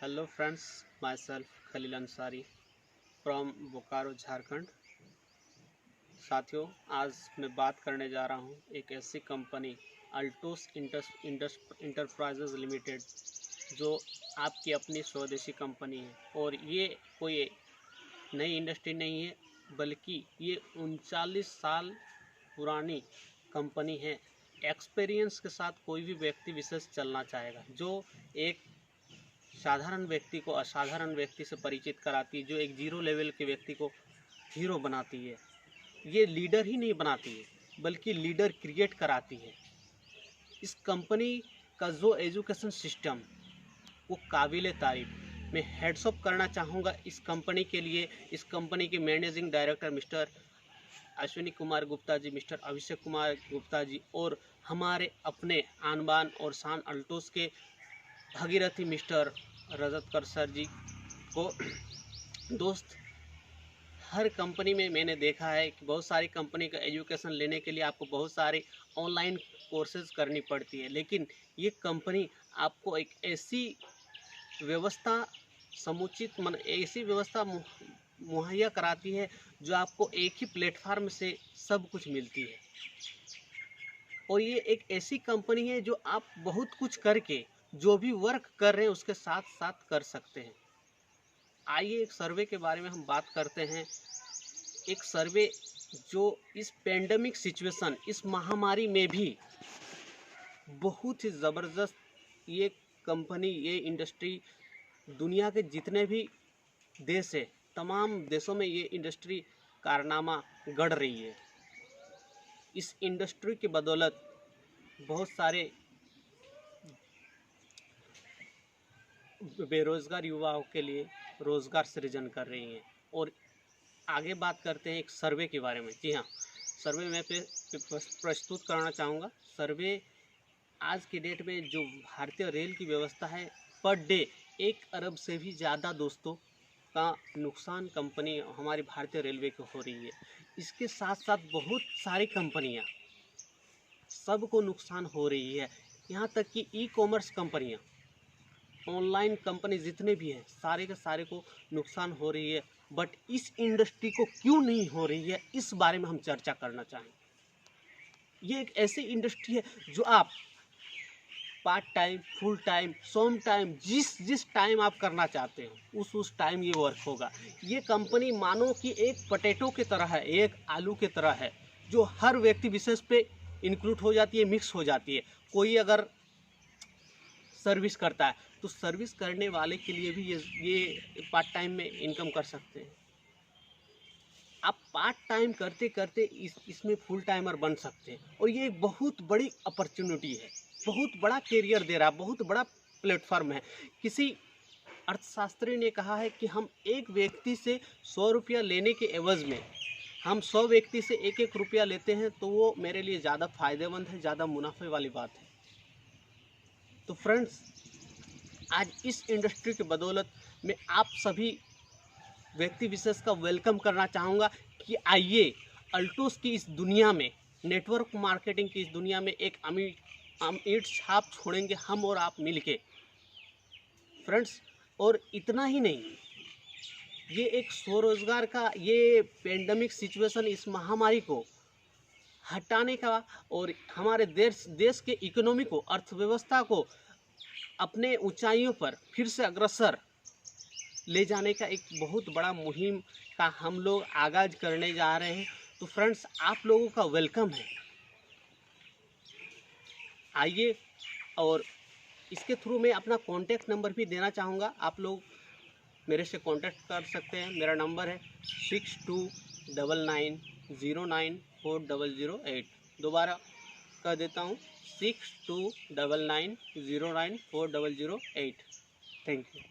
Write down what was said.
Hello friends, myself Khalil Ansari from Bokaro Jharkhand. साथियों, आज मैं बात करने जा रहा हूँ एक ऐसी कंपनी अल्टोस इंटरप्राइजेज लिमिटेड, जो आपकी अपनी स्वदेशी कंपनी है। और ये कोई नई इंडस्ट्री नहीं है, बल्कि ये 39 साल पुरानी कंपनी है। एक्सपीरियंस के साथ कोई भी व्यक्ति विशेष चलना चाहेगा, जो एक साधारण व्यक्ति को असाधारण व्यक्ति से परिचित कराती है, जो एक जीरो लेवल के व्यक्ति को हीरो बनाती है। ये लीडर ही नहीं बनाती है, बल्कि लीडर क्रिएट कराती है। इस कंपनी का जो एजुकेशन सिस्टम वो काबिल तारीफ। मैं हेड्स ऑफ करना चाहूँगा इस कंपनी के लिए। इस कंपनी के managing director mister Ashwini Kumar Gupta ji, mister Abhishek Kumar Gupta ji, और हमारे अपने आन बान और शान अल्टोस के भगीरथी मिस्टर रजतकर सर जी को। दोस्त, हर कंपनी में मैंने देखा है कि बहुत सारी कंपनी का एजुकेशन लेने के लिए आपको बहुत सारे ऑनलाइन कोर्सेज करनी पड़ती है, लेकिन ये कंपनी आपको एक ऐसी व्यवस्था ऐसी व्यवस्था मुहैया कराती है, जो आपको एक ही प्लेटफार्म से सब कुछ मिलती है। और ये एक ऐसी कंपनी है जो आप बहुत कुछ करके जो भी वर्क कर रहे हैं उसके साथ साथ कर सकते हैं। आइए एक सर्वे के बारे में हम बात करते हैं। एक सर्वे जो इस पेंडेमिक सिचुएशन, इस महामारी में भी बहुत ही ज़बरदस्त ये कंपनी, ये इंडस्ट्री दुनिया के जितने भी देश है, तमाम देशों में ये इंडस्ट्री कारनामा गढ़ रही है। इस इंडस्ट्री की बदौलत बहुत सारे बेरोज़गार युवाओं के लिए रोज़गार सृजन कर रही हैं। और आगे बात करते हैं एक सर्वे के बारे में। जी हाँ, सर्वे मैं प्रस्तुत करना चाहूँगा। सर्वे आज की डेट में जो भारतीय रेल की व्यवस्था है, पर डे 1 अरब से भी ज़्यादा दोस्तों का नुकसान कंपनी हमारी भारतीय रेलवे को हो रही है। इसके साथ साथ बहुत सारी कंपनियाँ, सबको नुकसान हो रही है। यहाँ तक कि ई कॉमर्स कंपनियाँ, ऑनलाइन कंपनी जितने भी हैं, सारे के सारे को नुकसान हो रही है। बट इस इंडस्ट्री को क्यों नहीं हो रही है, इस बारे में हम चर्चा करना चाहेंगे। ये एक ऐसी इंडस्ट्री है जो आप part time, full time, some time, जिस टाइम आप करना चाहते हो उस टाइम ये वर्क होगा। ये कंपनी मानो कि एक पोटैटो की तरह है, एक आलू की तरह है, जो हर व्यक्ति विशेष पे इंक्लूड हो जाती है, मिक्स हो जाती है। कोई अगर सर्विस करता है तो सर्विस करने वाले के लिए भी ये पार्ट टाइम में इनकम कर सकते हैं। आप पार्ट टाइम करते करते इसमें फुल टाइमर बन सकते हैं। और ये एक बहुत बड़ी अपॉर्चुनिटी है, बहुत बड़ा कैरियर दे रहा है, बहुत बड़ा प्लेटफॉर्म है। किसी अर्थशास्त्री ने कहा है कि हम एक व्यक्ति से 100 रुपया लेने के एवज में हम 100 व्यक्ति से 1-1 रुपया लेते हैं, तो वो मेरे लिए ज़्यादा फ़ायदेमंद है, ज़्यादा मुनाफे वाली बात है। तो फ्रेंड्स, आज इस इंडस्ट्री की बदौलत मैं आप सभी व्यक्ति विशेष का वेलकम करना चाहूँगा कि आइए अल्टोस की इस दुनिया में, नेटवर्क मार्केटिंग की इस दुनिया में एक अमिट छाप छोड़ेंगे हम और आप मिलके फ्रेंड्स। और इतना ही नहीं, ये एक स्वरोजगार का, ये पेंडेमिक सिचुएशन, इस महामारी को हटाने का और हमारे देश के इकोनॉमी को, अर्थव्यवस्था को अपने ऊंचाइयों पर फिर से अग्रसर ले जाने का एक बहुत बड़ा मुहिम का हम लोग आगाज करने जा रहे हैं। तो फ्रेंड्स, आप लोगों का वेलकम है। आइए, और इसके थ्रू मैं अपना कॉन्टैक्ट नंबर भी देना चाहूँगा। आप लोग मेरे से कॉन्टैक्ट कर सकते हैं। मेरा नंबर है 6299094008। दोबारा कर देता हूँ, 6299094008। Thank you.